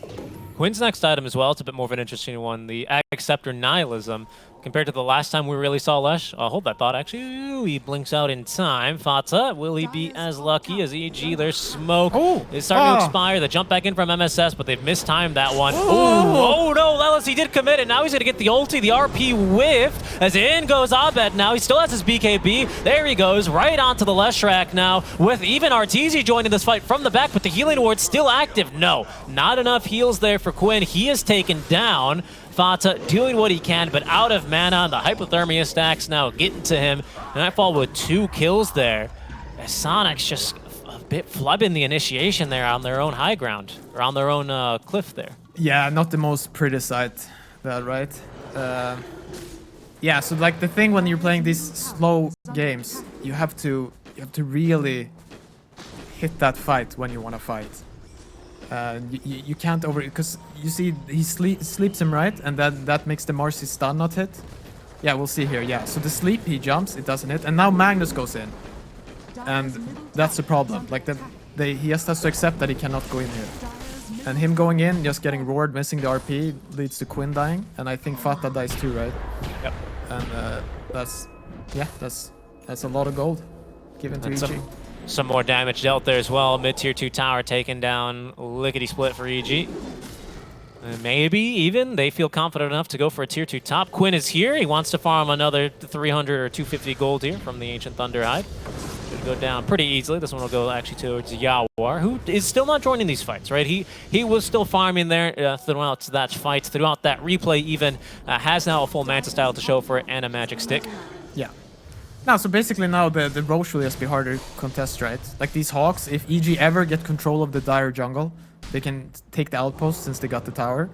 Quinn's next item as well, it's a bit more of an interesting one. The Acceptor Nihilism. Compared to the last time we really saw Lesh, hold that thought actually. Ooh, he blinks out in time. Fata, will he be as lucky as EG? There's smoke. It's starting to expire. They jump back in from MSS, but they've mistimed that one. Oh no, Lelis, he did commit it. Now he's going to get the ulti. The RP whiffed as in goes Abed now. He still has his BKB. There he goes, right onto the Leshrac now with even Arteezy joining this fight from the back, but the healing ward still active. No, not enough heals there for Quinn. He is taken down. Fata doing what he can, but out of mana. The Hypothermia stacks now getting to him. Nightfall with 2 kills there. Soniqs just a bit flubbing the initiation there on their own high ground, or on their own cliff there. Yeah, not the most pretty sight, that right? Yeah, so like the thing when you're playing these slow games, you have to really hit that fight when you want to fight. You can't because you see he sleeps him right, and then that makes the Marcy stun not hit. Yeah, we'll see here. Yeah, so the sleep he jumps, it doesn't hit, and now Magnus goes in, and that's the problem. Like he just has to accept that he cannot go in here, and him going in, just getting roared, missing the RP leads to Quinn dying, and I think Fata dies too, right? Yep. And that's a lot of gold given to EG. Some more damage dealt there as well. Mid-tier 2 tower taken down. Lickety-split for EG. And maybe even they feel confident enough to go for a tier 2 top. Quinn is here. He wants to farm another 300 or 250 gold here from the Ancient Thunderhide. Should go down pretty easily. This one will go actually towards Yawar, who is still not joining these fights, right? He was still farming there throughout that fight, throughout that replay even. Has now a full Manta style to show for it and a magic stick. Yeah. Now, so basically now the Roche will just be harder to contest, right? Like these Hawks, if EG ever get control of the dire jungle, they can take the outpost since they got the tower.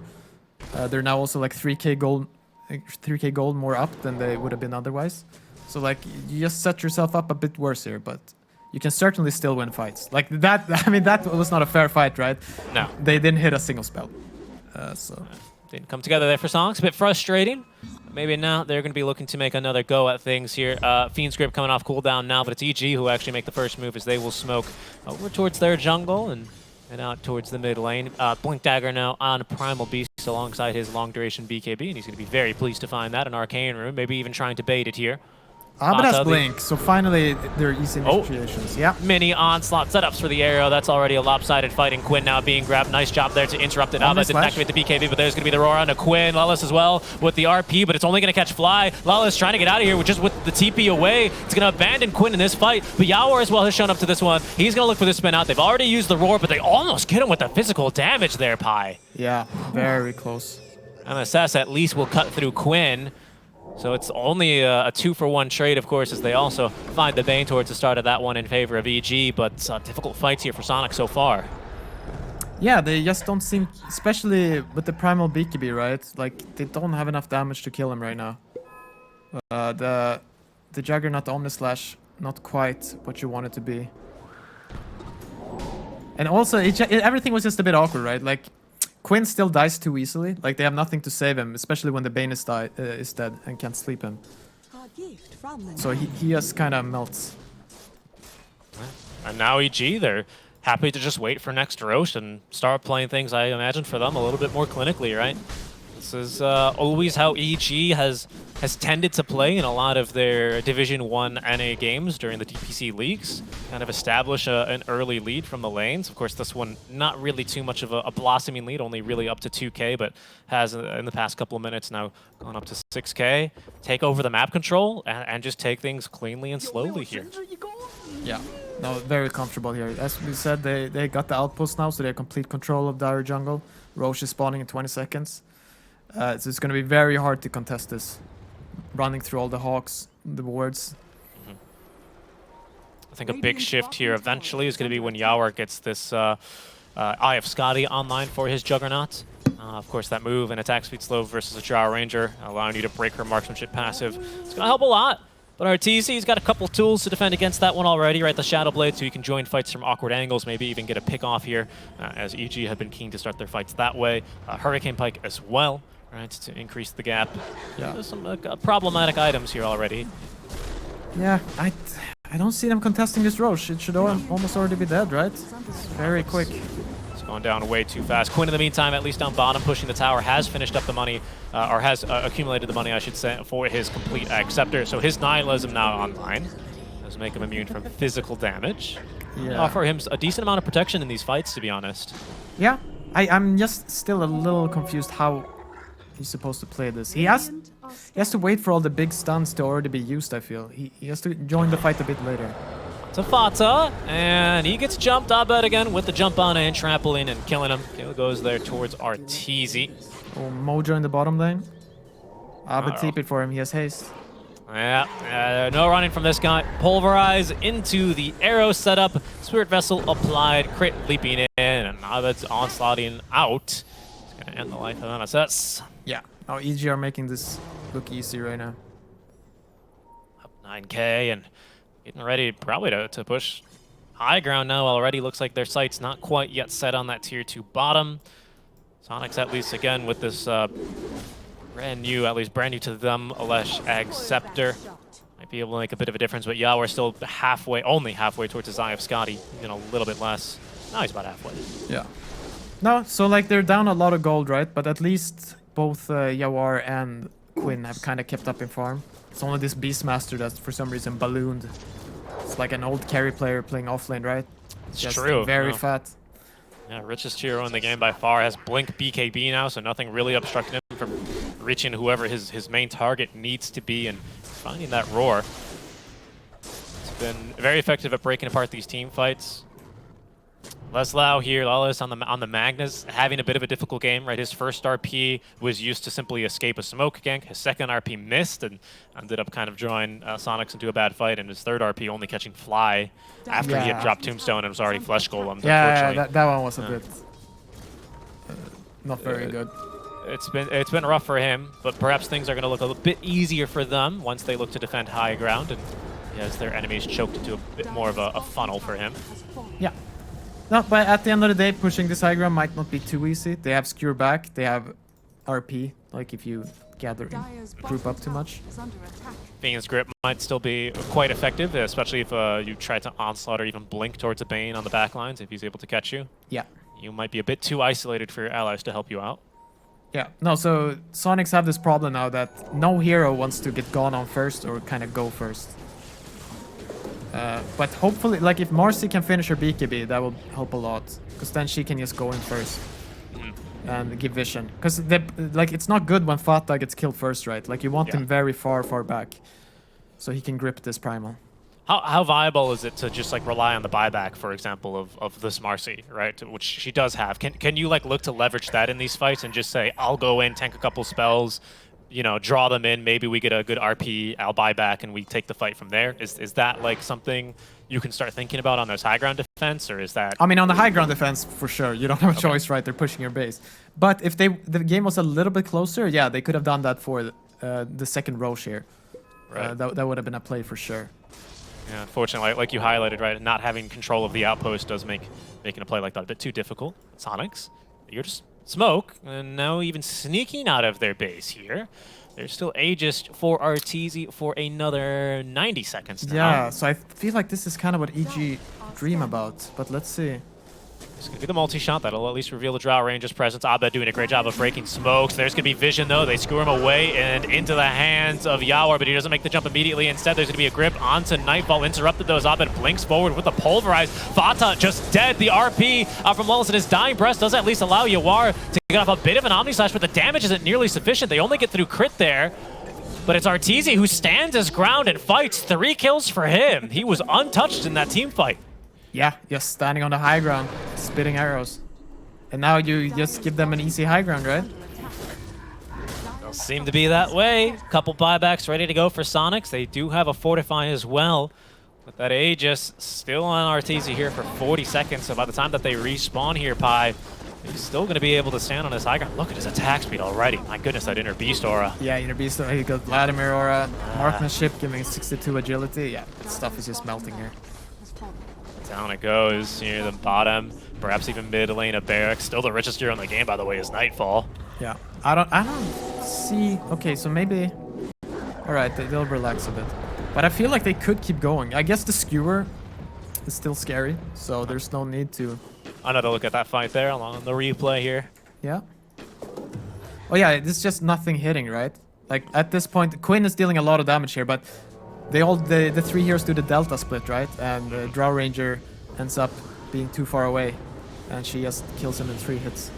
They're now also like 3k gold more up than they would have been otherwise. So like you just set yourself up a bit worse here, but you can certainly still win fights. Like that, I mean, that was not a fair fight, right? No. They didn't hit a single spell. Didn't come together there for Soniqs. A bit frustrating. Maybe now they're going to be looking to make another go at things here. Fiend's Grip coming off cooldown now, but it's EG who actually make the first move as they will smoke over towards their jungle and out towards the mid lane. Blink Dagger now on Primal Beast alongside his long duration BKB, and he's going to be very pleased to find that in Arcane Room, maybe even trying to bait it here. Abed has Mata, Blink, so finally they're easy initiations. Yeah. Mini onslaught setups for the arrow. That's already a lopsided fight, and Quinn now being grabbed. Nice job there to interrupt it. Abed didn't activate the BKB, but there's going to be the roar on a Quinn. Lawless as well with the RP, but it's only going to catch Fly. Lawless trying to get out of here just with the TP away. It's going to abandon Quinn in this fight, but Yawar as well has shown up to this one. He's going to look for the spin out. They've already used the roar, but they almost get him with the physical damage there, Pi. Yeah, very close. MSS at least will cut through Quinn. So it's only a 2-for-1 trade, of course, as they also find the Bane towards the start of that one in favor of EG, but difficult fights here for Sonic so far. Yeah, they just don't seem, especially with the Primal BKB, right? Like, they don't have enough damage to kill him right now. The Juggernaut Omnislash, not quite what you want it to be. And also, everything was just a bit awkward, right? Like, Quinn still dies too easily. Like, they have nothing to save him, especially when the Bane is dead and can't sleep him. So he just kind of melts. And now EG, they're happy to just wait for next Roche and start playing things, I imagine, for them a little bit more clinically, right? This is always how EG has tended to play in a lot of their Division 1 NA games during the DPC leagues. Kind of establish an early lead from the lanes. Of course, this one not really too much of a blossoming lead, only really up to 2K, but has in the past couple of minutes now gone up to 6K. Take over the map control and just take things cleanly and slowly here. Yeah, no, very comfortable here. As we said, they got the outpost now, so they have complete control of Dire Jungle. Roche is spawning in 20 seconds. So it's going to be very hard to contest this. Running through all the hawks, the wards. I think a big shift here eventually is going to be when Yawar gets this Eye of Scotty online for his Juggernaut. Of course, that move and attack speed slow versus a Drow Ranger, allowing you to break her marksmanship passive. It's going to help a lot. But RTC's got a couple tools to defend against that one already, right? The Shadow Blade, so you can join fights from awkward angles, maybe even get a pick off here, as EG have been keen to start their fights that way. Hurricane Pike as well, right, to increase the gap. Yeah. There's some problematic items here already. Yeah, I don't see them contesting this Roche. It should almost already be dead, right? It's very quick. It's gone down way too fast. Quinn, in the meantime, at least down bottom, pushing the tower, has finished up the money, or has accumulated the money, I should say, for his complete Acceptor. So his Nihilism now online does make him immune from physical damage. Yeah. Offer him a decent amount of protection in these fights, to be honest. Yeah, I'm just still a little confused how he's supposed to play this. He has to wait for all the big stuns to already be used, I feel. He has to join the fight a bit later. To Fata, and he gets jumped. Abed again with the jump on and trampoline and killing him. Kill goes there towards Arteezy. Oh, Mojo in the bottom lane. Abed TP'd for him, he has haste. Yeah, no running from this guy. Pulverize into the arrow setup. Spirit Vessel applied, crit leaping in, and Abed's onslaughting out. It's going to end the life of MSS. Yeah, now EG are making this look easy right now. Up 9K and getting ready probably to push high ground now already. Looks like their sight's not quite yet set on that tier 2 bottom. Soniqs at least again with this brand new to them, Alesh Acceptor. Might be able to make a bit of a difference, but Yawar still only halfway towards his Eye of Scotty, even a little bit less. Now he's about halfway. Yeah. No, so like they're down a lot of gold, right? But at least both Yawar and Quinn have kind of kept up in farm. It's only this Beastmaster that for some reason ballooned. It's like an old carry player playing offlane, right? It's just true. Very fat. Yeah, richest hero in the game by far. Has Blink BKB now, so nothing really obstructing him from reaching whoever his main target needs to be and finding that roar. It's been very effective at breaking apart these team fights. Leslau here, Lawless on the Magnus, having a bit of a difficult game, right? His first RP was used to simply escape a smoke gank. His second RP missed and ended up kind of drawing Soniqs into a bad fight. And his third RP only catching Fly after he had dropped Tombstone and was already Flesh Golemed, yeah, that one was a bit not very good. It's been rough for him, but perhaps things are going to look a little bit easier for them once they look to defend high ground and as their enemies choked into a bit more of a funnel for him. Yeah. No, but at the end of the day, pushing this high ground might not be too easy. They have Skewer back, they have RP, like if you gather group up too much. Fiend's Grip might still be quite effective, especially if you try to onslaught or even blink towards a Bane on the back lines if he's able to catch you. Yeah. You might be a bit too isolated for your allies to help you out. Yeah, no, so Sonics have this problem now that no hero wants to get gone on first or kind of go first. But hopefully, like if Marcy can finish her BKB, that will help a lot. Because then she can just go in first and give vision. Because like it's not good when Fata gets killed first, right? Like you want him very far back. So he can grip this primal. How viable is it to just like rely on the buyback, for example, of this Marcy, right? Which she does have. Can you like look to leverage that in these fights and just say, I'll go in, tank a couple spells, you know, draw them in, maybe we get a good RP, I'll buy back, and we take the fight from there? Is that like something you can start thinking about on those high ground defense, or is that... I mean, on the high ground defense, for sure. You don't have a choice, right? They're pushing your base. But if the game was a little bit closer, yeah, they could have done that for the second Roche here. Right. That would have been a play for sure. Yeah, unfortunately, like you highlighted, right, not having control of the outpost does make making a play like that a bit too difficult. Soniqs, you're just smoke, and now even sneaking out of their base here. There's still Aegis for Arteezy for another 90 seconds now. Yeah, so I feel like this is kind of what EG dream about, but let's see. It's going to be the multi-shot. That'll at least reveal the Drow Ranger's presence. Abed doing a great job of breaking smokes. There's going to be vision, though. They screw him away and into the hands of Yawar, but he doesn't make the jump immediately. Instead, there's going to be a grip onto Nightfall. Interrupted, though. Abed blinks forward with the Pulverize. Fata just dead. The RP from Lullis and his dying breath does at least allow Yawar to get off a bit of an Omnislash, but the damage isn't nearly sufficient. They only get through crit there. But it's Arteezy who stands his ground and fights. 3 kills for him. He was untouched in that team fight. Yeah, just standing on the high ground, spitting arrows. And now you just give them an easy high ground, right? They'll seem to be that way. Couple buybacks ready to go for Soniqs. They do have a Fortify as well. But that Aegis still on Arteezy here for 40 seconds. So by the time that they respawn here, Pi, he's still going to be able to stand on his high ground. Look at his attack speed already. My goodness, that Inner Beast aura. Yeah, Inner Beast aura. He got Vladimir aura, marksmanship, giving 62 agility. Yeah, stuff is just melting here. Down it goes near the bottom, perhaps even mid lane of Barracks. Still the richest hero in the game, by the way, is Nightfall. Yeah, I don't see. Okay, so maybe. All right, they'll relax a bit, but I feel like they could keep going. I guess the skewer is still scary, so there's no need to. Another look at that fight there along the replay here. Yeah. Oh yeah, it's just nothing hitting, right? Like at this point, Quinn is dealing a lot of damage here, but. The 3 heroes do the delta split, right? And the Drow Ranger ends up being too far away, and she just kills him in 3 hits.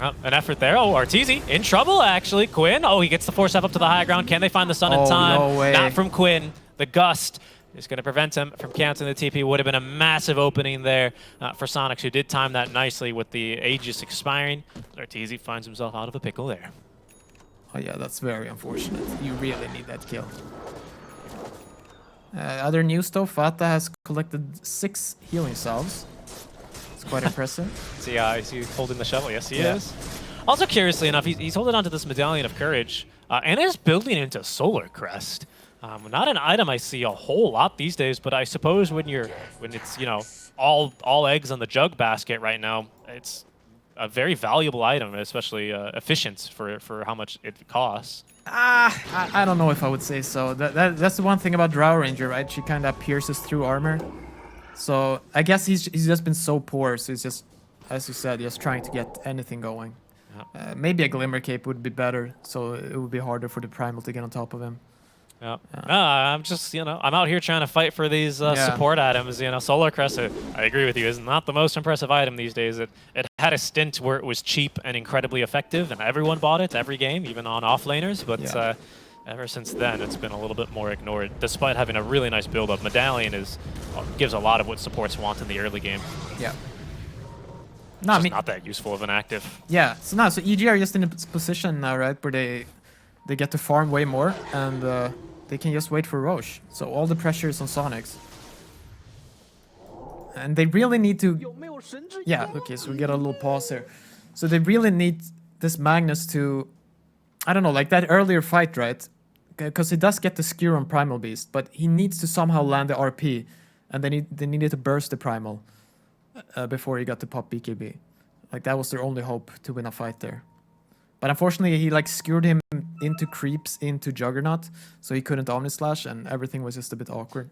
Oh, an effort there. Oh, Arteezy in trouble, actually. Quinn, oh, he gets the 4-step up to the high ground. Can they find the sun in time? No way. Not from Quinn. The gust is going to prevent him from counting the TP. Would have been a massive opening there for Soniqs, who did time that nicely with the Aegis expiring. Arteezy finds himself out of a pickle there. Oh yeah, that's very unfortunate. You really need that kill. Other news though, Fata has collected 6 healing salves. It's quite impressive. See, is he holding the shovel? Yes, he is. Also, curiously enough, he's holding onto this Medallion of Courage and is building into Solar Crest. Not an item I see a whole lot these days, but I suppose when it's, you know, all eggs on the jug basket right now, it's a very valuable item, especially efficient for how much it costs. I don't know if I would say so. That's the one thing about Drow Ranger, right? She kind of pierces through armor. So I guess he's just been so poor, so he's just, as you said, just trying to get anything going. Yep. Maybe a Glimmer Cape would be better, so it would be harder for the Primal to get on top of him. Yeah. I'm just, you know, I'm out here trying to fight for these support items. You know, Solar Crest, I agree with you, is not the most impressive item these days. It had a stint where it was cheap and incredibly effective, and everyone bought it every game, even on offlaners. But ever since then, it's been a little bit more ignored, despite having a really nice build-up. Medallion gives a lot of what supports want in the early game. Yeah. No, I mean, not that useful of an active. Yeah. So EG are just in a position now, right, where they get to farm way more, and they can just wait for Roche. So all the pressure is on Soniqs. And they really need to... Yeah, okay, so we get a little pause here. So they really need this Magnus to... I don't know, like that earlier fight, right? Because he does get the skewer on Primal Beast, but he needs to somehow land the RP. And they needed to burst the Primal before he got to pop BKB. Like that was their only hope to win a fight there. But unfortunately, he like skewered him into creeps into Juggernaut, so he couldn't Omnislash, and everything was just a bit awkward.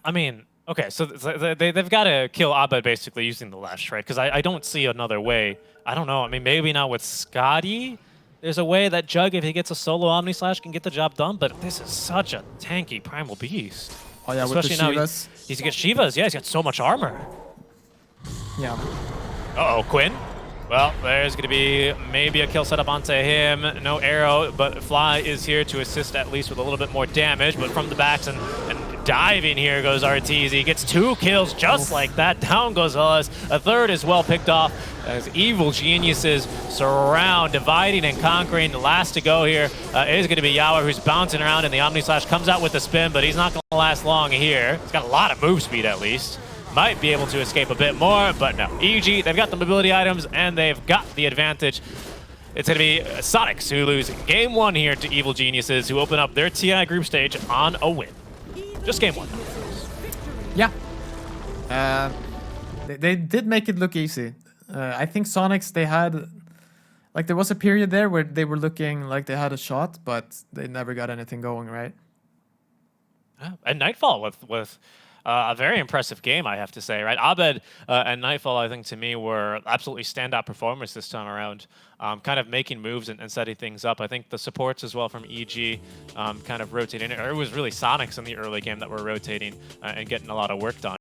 I mean, okay, so they've got to kill Abed basically using the Lash, right? Because I don't see another way. I don't know. I mean, maybe not with Scotty, there's a way that Jug, if he gets a solo Omni Slash, can get the job done, but this is such a tanky Primal Beast. Oh yeah, Especially with the now Shivas. he's against Shivas. Yeah, he's got so much armor. Yeah. Uh-oh, Quinn. Well, there's going to be maybe a kill setup onto him. No arrow, but Fly is here to assist at least with a little bit more damage. But from the backs and diving here goes Arteezy. He gets 2 kills just like that. Down goes Ellis. A third is well picked off as evil geniuses surround, dividing and conquering. The last to go here is going to be Yawa, who's bouncing around in the Omni Slash. Comes out with the spin, but he's not going to last long here. He's got a lot of move speed at least. Might be able to escape a bit more, but no. EG, they've got the mobility items, and they've got the advantage. It's going to be Soniqs who lose game 1 here to Evil Geniuses, who open up their TI group stage on a win. Just game 1. Yeah. They did make it look easy. I think Soniqs, they had... Like, there was a period there where they were looking like they had a shot, but they never got anything going, right? And Nightfall with a very impressive game, I have to say, right? Abed and Nightfall, I think, to me, were absolutely standout performers this time around, kind of making moves and setting things up. I think the supports as well from EG kind of rotating. It was really Soniqs in the early game that were rotating and getting a lot of work done.